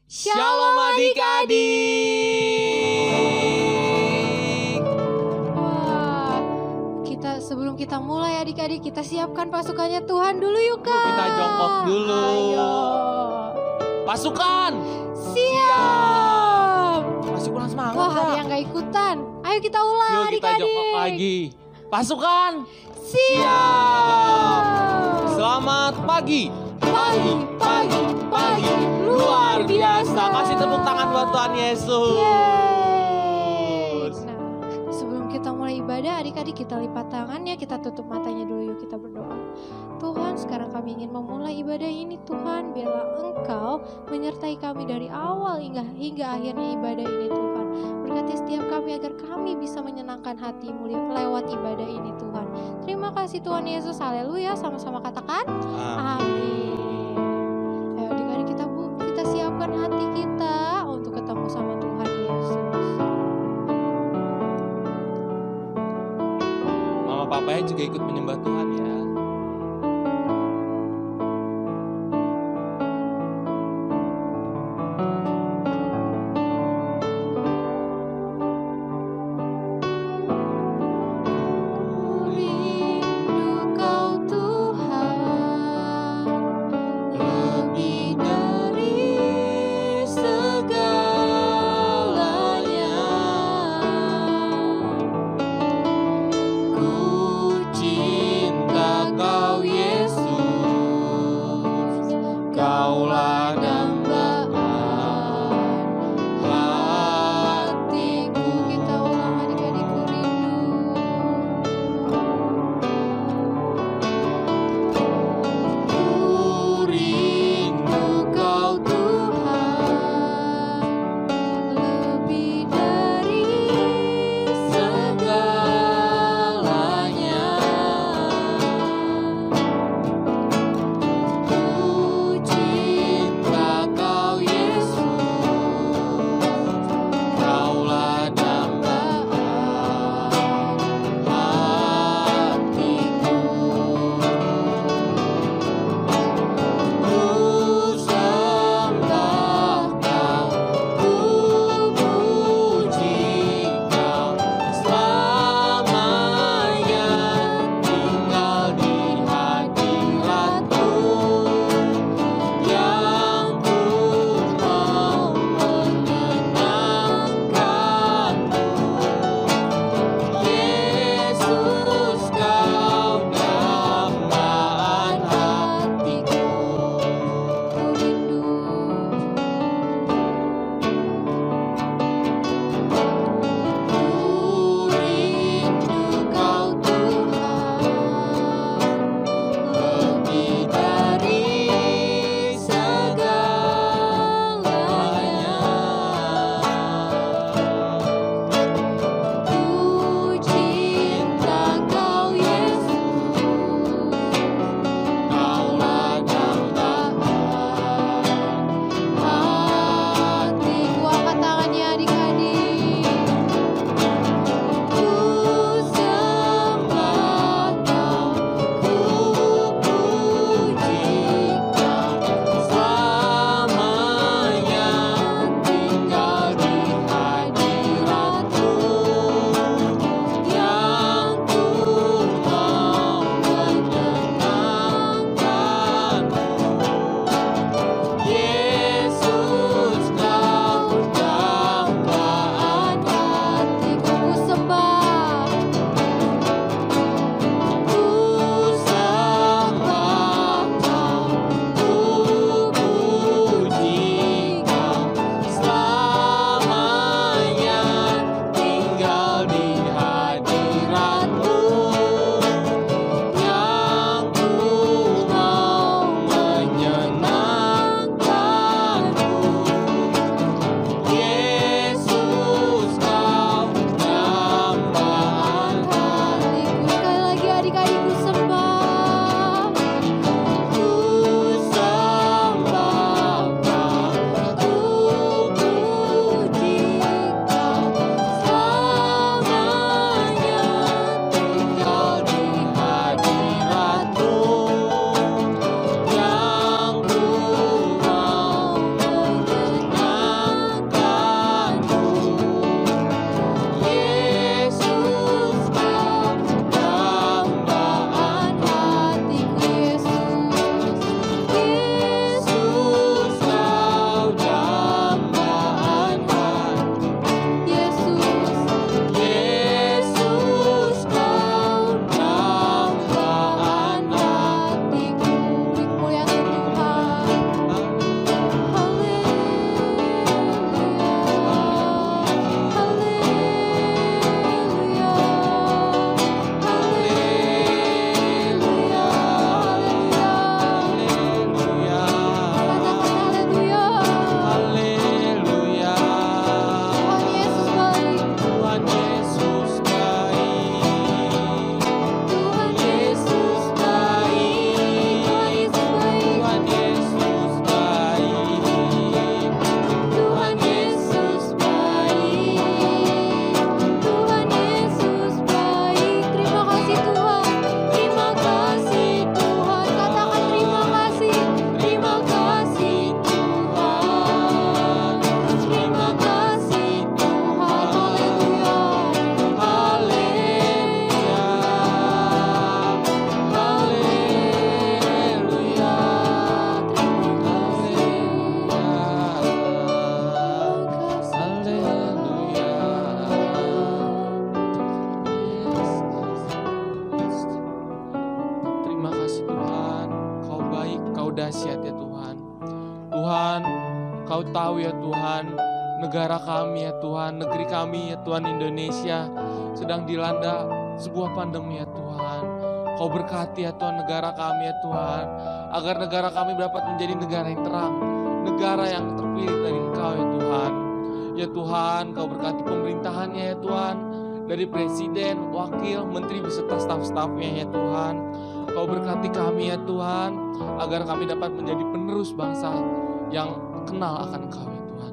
Shalom adik-adik. Wah, sebelum kita mulai adik-adik, kita siapkan pasukannya Tuhan dulu yuk Kak. Kita jongkok dulu. Ayo. Pasukan. Siap. Masih kurang semangat. Wah, Kak. ada yang gak ikutan. Ayo kita ulang Yuk kita adik-adik. jongkok lagi. Pasukan. Siap. Selamat pagi. Pagi. Luar biasa. Kasih tepuk tangan buat Tuhan Yesus. Yeay. Nah, sebelum kita mulai ibadah, adik-adik kita lipat tangannya, kita tutup matanya dulu yuk, kita berdoa. Tuhan, sekarang kami ingin memulai ibadah ini Tuhan, biarlah Engkau menyertai kami dari awal hingga akhirnya ibadah ini Tuhan. Berkati setiap kami agar kami bisa menyenangkan hati-Mu lewat ibadah ini Tuhan. Terima kasih Tuhan Yesus, haleluya, sama-sama katakan amin. Ayo adik-adik kita siapkan hati kita untuk ketemu sama Tuhan Yesus. Mama papanya juga ikut menyembah Tuhan ya. Cinta dahsyat ya Tuhan. Tuhan, Kau tahu ya Tuhan, negara kami ya Tuhan, negeri kami ya Tuhan Indonesia sedang dilanda sebuah pandemi ya Tuhan. Kau berkati ya Tuhan negara kami ya Tuhan, agar negara kami dapat menjadi negara yang terang, negara yang terpilih dari Engkau ya Tuhan. Ya Tuhan, Kau berkati pemerintahannya ya Tuhan, dari presiden, wakil, menteri beserta staf-stafnya ya Tuhan. Kau berkati kami ya Tuhan, agar kami dapat menjadi penerus bangsa yang kenal akan Engkau ya Tuhan.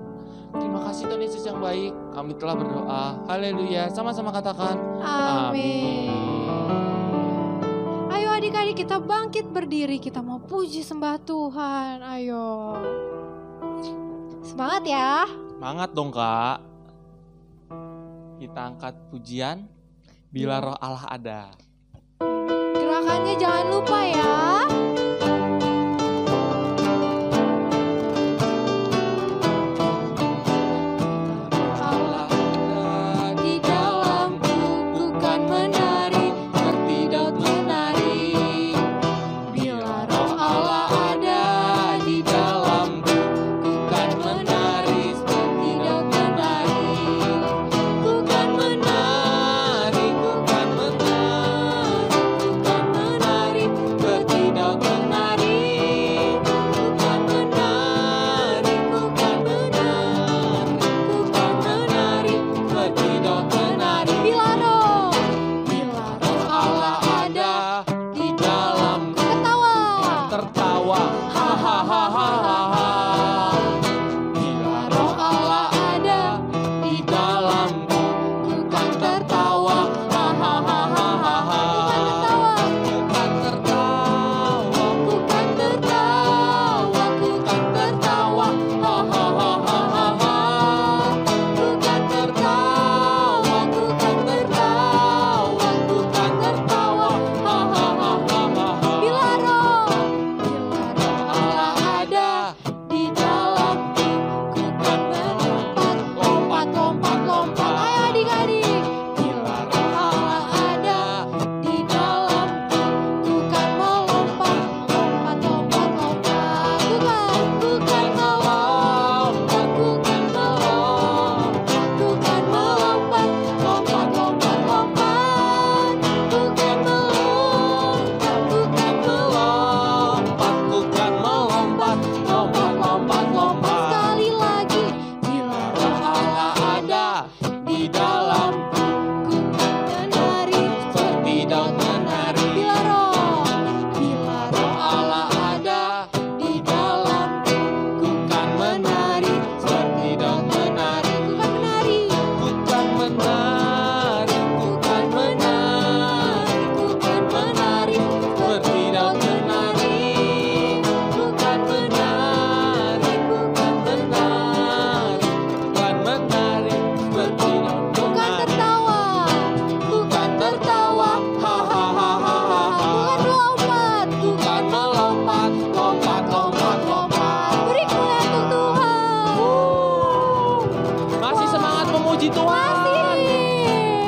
Terima kasih Tuhan Yesus yang baik, kami telah berdoa. Haleluya, sama-sama katakan Amin. Ayo adik-adik kita bangkit berdiri, kita mau puji sembah Tuhan. Ayo. Semangat ya. Semangat dong Kak. Kita angkat pujian Bila Roh Allah Ada. Gerakannya jangan lupa ya. Allah ada di dalamku, bukan menari seperti Daud menari. Bila Roh Allah ada di dalamku, bukan menari seperti Daud menari. Bukan menari, bukan menari, bukan menari seperti Daud menari. Bukan menari, bukan menari, bukan menari seperti Daud menari. Bila Roh Allah ada di dalamku, ketawa. tertawa, hahaha. Bila Roh Allah ada di dalamku, bukan tertawa, hahaha. Bukan tertawa, bukan tertawa, bukan tertawa, hahaha. Bukan tertawa, bukan tertawa, bukan tertawa, hahaha. Bila Roh Allah ada di dalamku, ku kan melompat, lompat, lompat, lompat. Ayo adik-adik. Bila Roh Allah ada di dalamku, ku kan melompat, lompat, lompat, lompat. Bukan melompat, bukan melompat, bukan melompat, lompat, lompat, lompat. Bukan melompat, bukan melompat, bukan melompat, lompat, lompat, lompat. Sekali lagi. Bila Roh Allah ada di dalamku, ku kan menari seperti Daud menari. Bila Roh Roh Allah ada di dalamku, ku kan menari seperti Daud menari. bukan menari. Ku kan menari, ku kan menari, ku kan menari seperti Daud menari. Ku kan menari, ku kan menari, ku kan menari seperti Daud Bukan menari. tertawa. Bukan tertawa, hahaha. Bukan melompat. Bukan melompat, lompat, lompat, lompat. Beri kemuliaan untuk Tuhan. Masih semangat memuji Tuhan. Masih.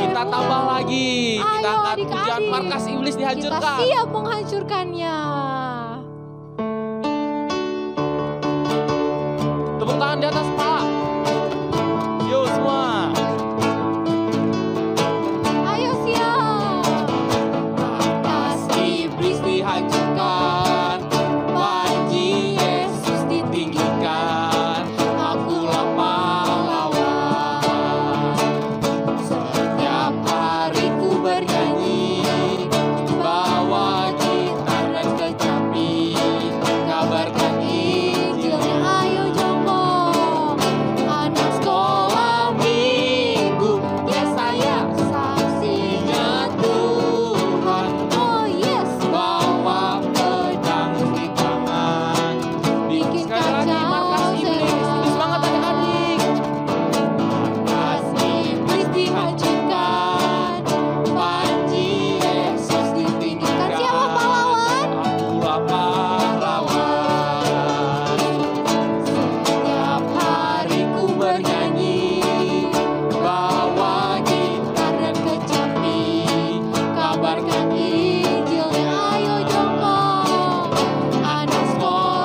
Kita tambah lagi. Kita Ayo, angkat adik-adik. pujian markas iblis Kita dihancurkan. siap menghancurkannya. Tepuk tangan di atas kepala. Yuk semua. Ayo siap. Markas iblis dihancurkan, panji Yesus ditinggikan. Akulah pahlawan. Setiap hari ku bernyanyi, bawa gitar dan kecapi, kabarkan Injilnya. Ayo jongkok. Anak Sekolah minggu, ya saya saksinya Tuhan. Oh yes. Bawa pedang di tangan, bikin sekali lagi markas iblis. Semangat adik-adik. Markas iblis dihancurkan, panji Yesus ditinggikan. Siapa pahlawan? Akulah pahlawan. Setiap hari ku bernyanyi, bawa gitar dan kecapi, kabarkan Injilnya. Ayo jongkok. Anak sekolah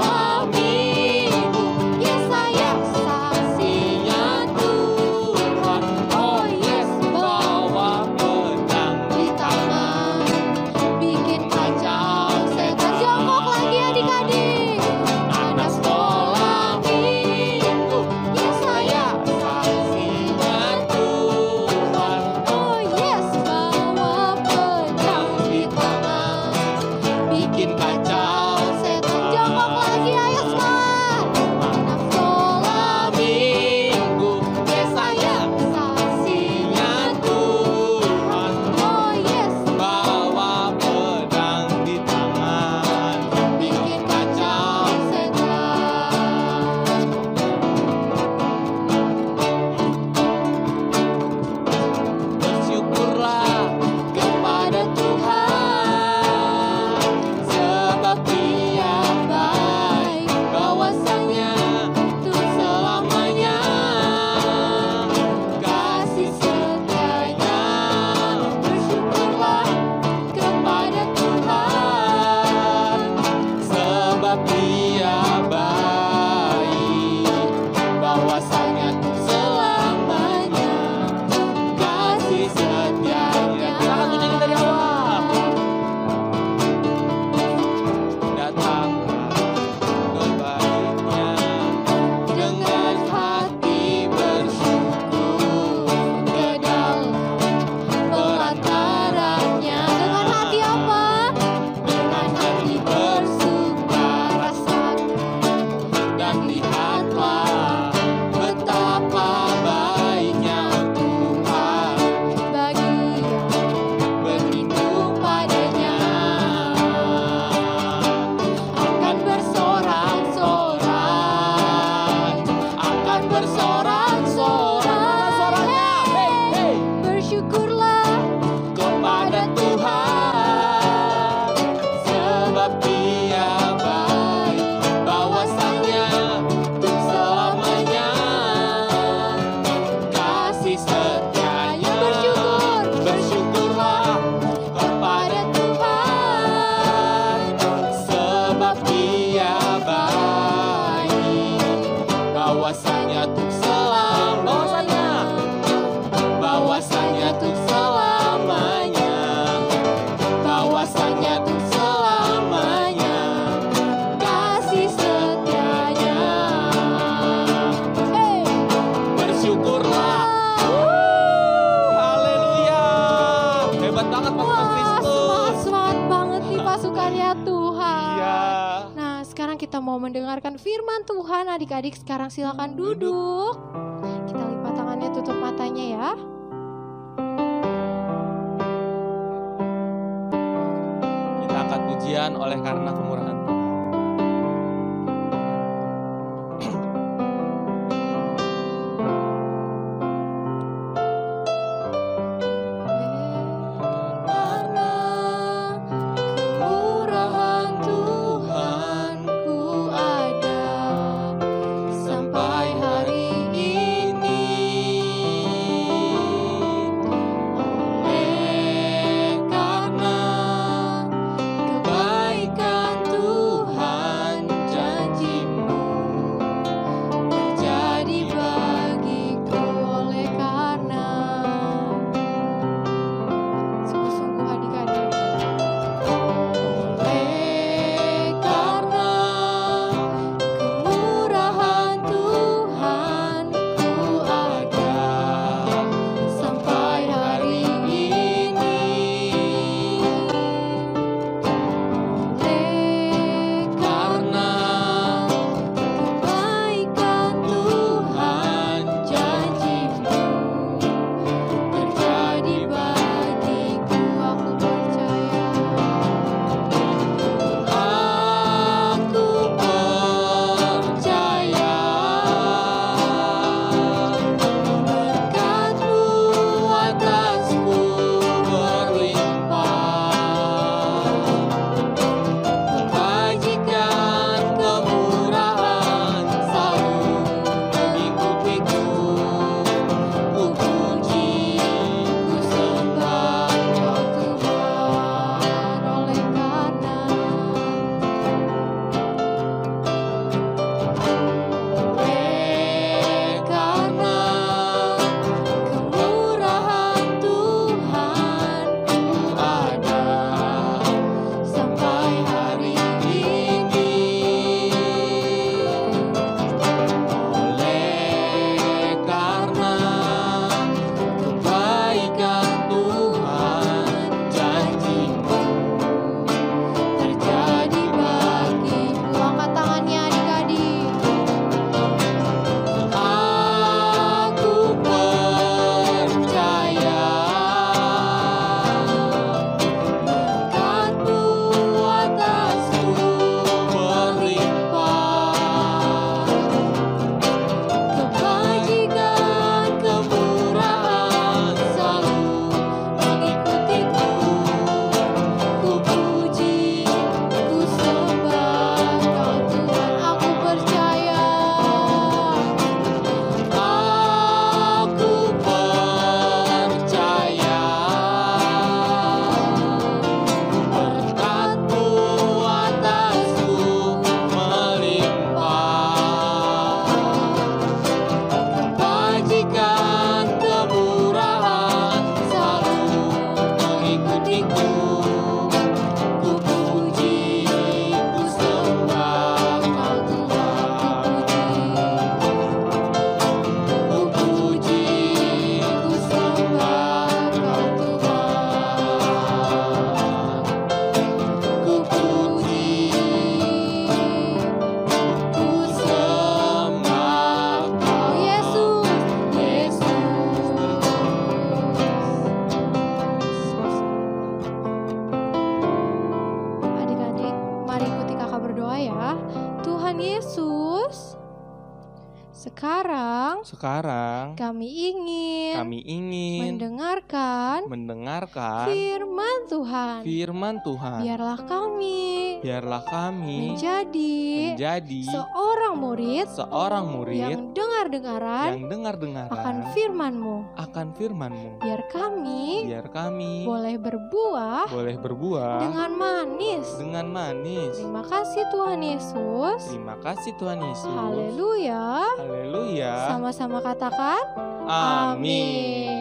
kita mau mendengarkan firman Tuhan. Adik-adik sekarang silakan duduk. Kita lipat tangannya, tutup matanya ya. Kita angkat pujian oleh karena kemurahan Tuhan. Sekarang kami ingin mendengarkan firman Tuhan. Biarlah kami menjadi seorang murid yang dengar-dengaran akan firman-Mu. Biar kami boleh berbuah dengan manis. Terima kasih Tuhan Yesus. Haleluya. Sama-sama katakan amin.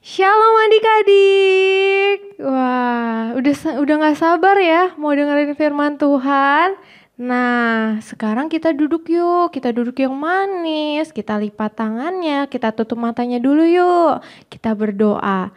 Shalom adik-adik. Wah, udah gak sabar ya mau dengerin firman Tuhan. Nah, sekarang kita duduk yuk. Kita duduk yang manis. Kita lipat tangannya. Kita tutup matanya dulu yuk. Kita berdoa.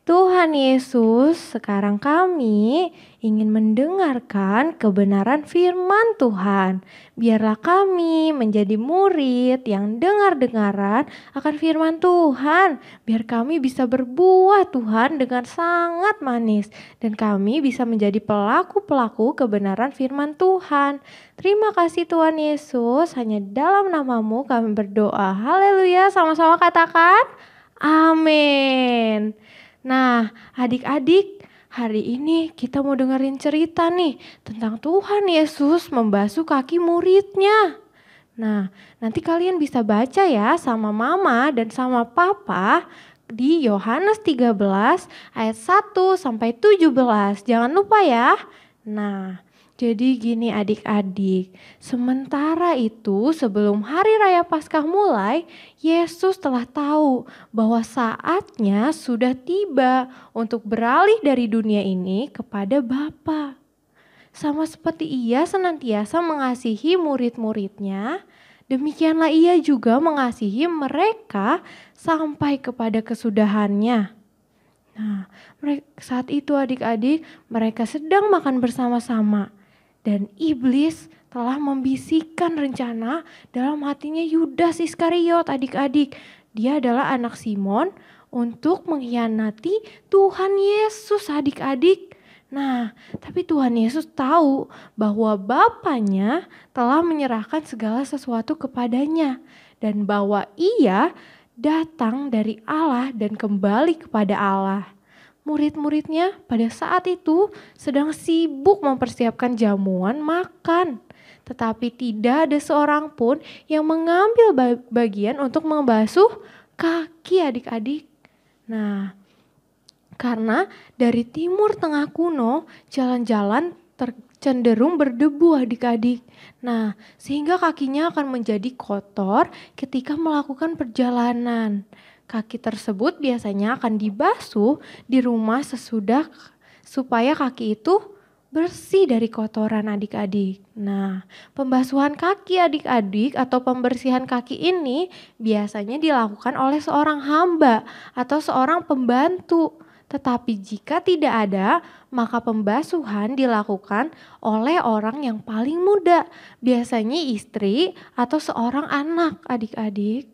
Tuhan Yesus, sekarang kami ingin mendengarkan kebenaran firman Tuhan. Biarlah kami menjadi murid yang dengar-dengaran akan firman Tuhan. Biar kami bisa berbuah Tuhan dengan sangat manis. Dan kami bisa menjadi pelaku-pelaku kebenaran firman Tuhan. Terima kasih Tuhan Yesus, hanya dalam namamu kami berdoa. Haleluya, sama-sama katakan amin. Nah, adik-adik, hari ini kita mau dengerin cerita nih tentang Tuhan Yesus membasuh kaki muridnya. Nah, nanti kalian bisa baca ya sama mama dan sama papa di Yohanes 13 ayat 1 sampai 17. Jangan lupa ya. Nah, jadi gini adik-adik, sementara itu sebelum hari raya Paskah mulai, Yesus telah tahu bahwa saatnya sudah tiba untuk beralih dari dunia ini kepada Bapa. Sama seperti Ia senantiasa mengasihi murid-muridnya, demikianlah Ia juga mengasihi mereka sampai kepada kesudahannya. Nah, saat itu adik-adik, mereka sedang makan bersama-sama. Dan iblis telah membisikkan rencana dalam hatinya Yudas Iskariot adik-adik. Dia adalah anak Simon untuk mengkhianati Tuhan Yesus adik-adik. Nah, tapi Tuhan Yesus tahu bahwa Bapanya telah menyerahkan segala sesuatu kepadanya. Dan bahwa Ia datang dari Allah dan kembali kepada Allah. Murid-muridnya pada saat itu sedang sibuk mempersiapkan jamuan makan. Tetapi tidak ada seorang pun yang mengambil bagian untuk membasuh kaki adik-adik. Nah, karena dari timur tengah kuno, jalan-jalan cenderung berdebu adik-adik. Nah, sehingga kakinya akan menjadi kotor ketika melakukan perjalanan. Kaki tersebut biasanya akan dibasuh di rumah sesudah supaya kaki itu bersih dari kotoran adik-adik. Nah, pembasuhan kaki adik-adik atau pembersihan kaki ini biasanya dilakukan oleh seorang hamba atau seorang pembantu. Tetapi jika tidak ada, maka pembasuhan dilakukan oleh orang yang paling muda, biasanya istri atau seorang anak adik-adik.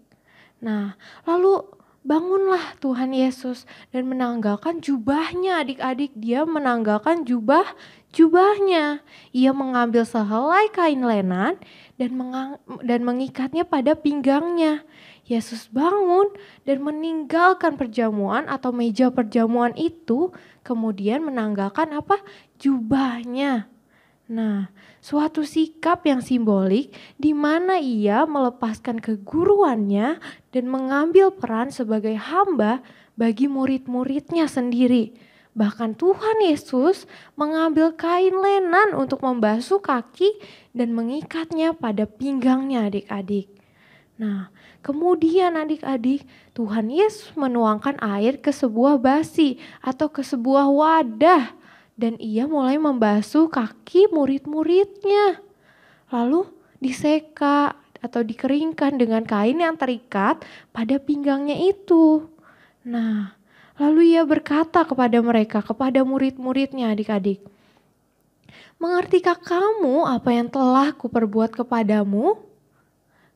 Nah, lalu bangunlah Tuhan Yesus dan menanggalkan jubahnya adik-adik. Dia menanggalkan jubahnya. Ia mengambil sehelai kain lenan dan mengikatnya pada pinggangnya. Yesus bangun dan meninggalkan perjamuan atau meja perjamuan itu. Kemudian menanggalkan apa? Jubahnya. Nah, suatu sikap yang simbolik di mana ia melepaskan keguruannya dan mengambil peran sebagai hamba bagi murid-muridnya sendiri. Bahkan Tuhan Yesus mengambil kain lenan untuk membasuh kaki dan mengikatnya pada pinggangnya adik-adik. Nah, kemudian adik-adik, Tuhan Yesus menuangkan air ke sebuah basi atau ke sebuah wadah. Dan ia mulai membasuh kaki murid-muridnya. Lalu diseka atau dikeringkan dengan kain yang terikat pada pinggangnya itu. Nah, lalu ia berkata kepada mereka, kepada murid-muridnya adik-adik. Mengertikah kamu apa yang telah kuperbuat kepadamu?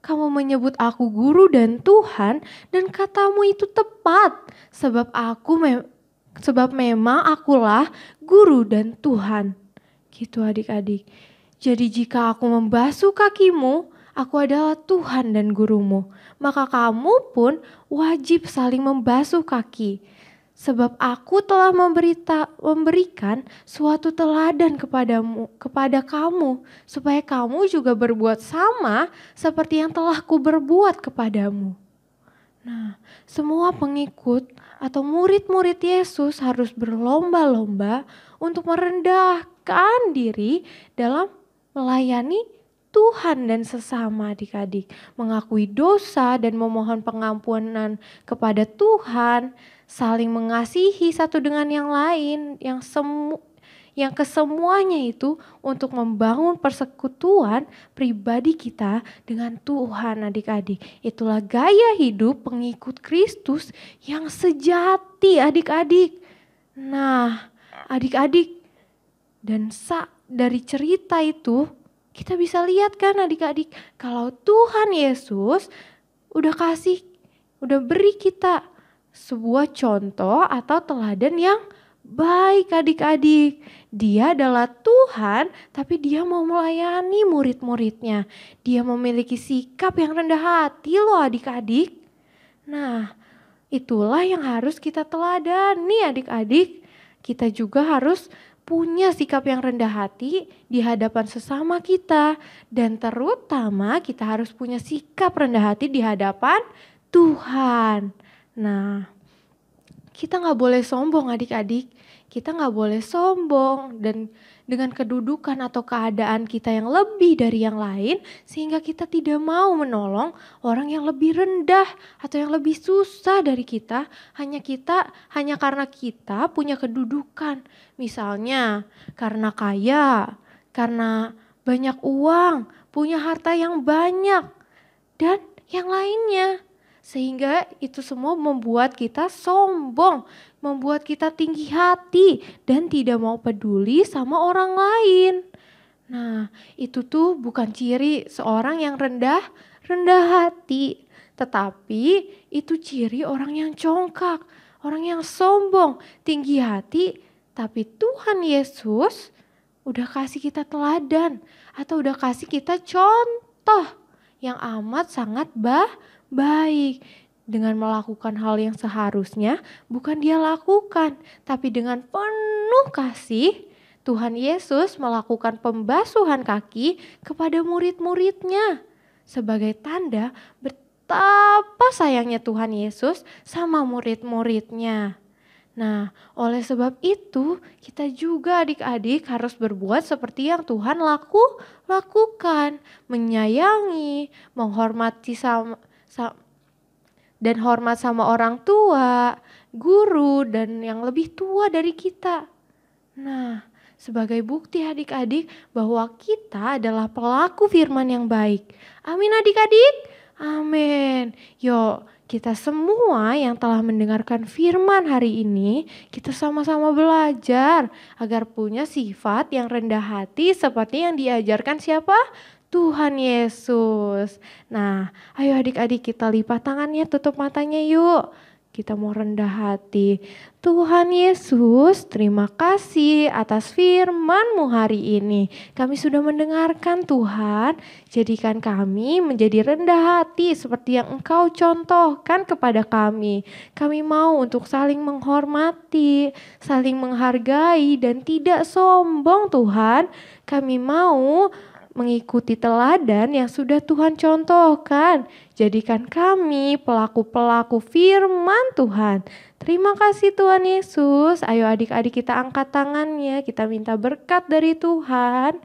Kamu menyebut aku guru dan Tuhan, dan katamu itu tepat, sebab memang akulah guru dan Tuhan. Gitu adik-adik. Jadi jika aku membasuh kakimu, aku adalah Tuhan dan gurumu. Maka kamu pun wajib saling membasuh kaki. Sebab aku telah memberikan suatu teladan kepada kamu. Supaya kamu juga berbuat sama seperti yang telah kuberbuat kepadamu. Nah, semua pengikut atau murid-murid Yesus harus berlomba-lomba untuk merendahkan diri dalam melayani Tuhan dan sesama adik-adik. Mengakui dosa dan memohon pengampunan kepada Tuhan. Saling mengasihi satu dengan yang lain. Yang kesemuanya itu untuk membangun persekutuan pribadi kita dengan Tuhan adik-adik. Itulah gaya hidup pengikut Kristus yang sejati adik-adik. Nah, adik-adik, dan dari cerita itu kita bisa lihat kan adik-adik, kalau Tuhan Yesus udah beri kita sebuah contoh atau teladan yang baik adik-adik. Dia adalah Tuhan, tapi dia mau melayani murid-muridnya. Dia memiliki sikap yang rendah hati loh adik-adik. Nah, itulah yang harus kita teladani adik-adik. Kita juga harus punya sikap yang rendah hati di hadapan sesama kita. Dan terutama kita harus punya sikap rendah hati di hadapan Tuhan. Nah, kita gak boleh sombong adik-adik. Kita gak boleh sombong dan dengan kedudukan atau keadaan kita yang lebih dari yang lain, sehingga kita tidak mau menolong orang yang lebih rendah atau yang lebih susah dari kita, hanya karena kita punya kedudukan. Misalnya karena kaya, karena banyak uang, punya harta yang banyak, dan yang lainnya. Sehingga itu semua membuat kita sombong, membuat kita tinggi hati dan tidak mau peduli sama orang lain. Nah, itu tuh bukan ciri seorang yang rendah hati, tetapi itu ciri orang yang congkak, orang yang sombong, tinggi hati. Tapi Tuhan Yesus udah kasih kita teladan atau udah kasih kita contoh yang amat sangat baik, dengan melakukan hal yang seharusnya bukan dia lakukan, tapi dengan penuh kasih Tuhan Yesus melakukan pembasuhan kaki kepada murid-muridnya sebagai tanda betapa sayangnya Tuhan Yesus sama murid-muridnya. Nah, oleh sebab itu kita juga adik-adik harus berbuat seperti yang Tuhan lakukan, menyayangi, menghormati dan hormat sama orang tua, guru, dan yang lebih tua dari kita. Nah, sebagai bukti adik-adik bahwa kita adalah pelaku firman yang baik. Amin adik-adik? Amin. Yuk, kita semua yang telah mendengarkan firman hari ini, kita sama-sama belajar agar punya sifat yang rendah hati seperti yang diajarkan siapa? Tuhan Yesus. Nah, ayo adik-adik kita lipat tangannya, tutup matanya yuk. Kita mau rendah hati. Tuhan Yesus, terima kasih atas firman-Mu hari ini. Kami sudah mendengarkan Tuhan. Jadikan kami menjadi rendah hati seperti yang Engkau contohkan kepada kami. Kami mau untuk saling menghormati, saling menghargai dan tidak sombong Tuhan. Kami mau mengikuti teladan yang sudah Tuhan contohkan. Jadikan kami pelaku-pelaku firman Tuhan. Terima kasih Tuhan Yesus. Ayo adik-adik kita angkat tangannya. Kita minta berkat dari Tuhan.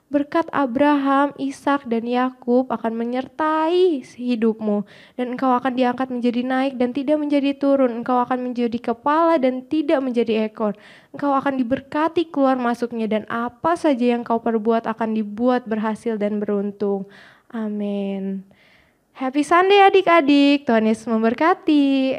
Berkat Abraham, Ishak dan Yakub akan menyertai hidupmu. Dan engkau akan diangkat menjadi naik dan tidak menjadi turun. Engkau akan menjadi kepala dan tidak menjadi ekor. Engkau akan diberkati keluar masuknya dan apa saja yang kau perbuat akan dibuat berhasil dan beruntung. Amin. Happy Sunday adik-adik. Tuhan Yesus memberkati.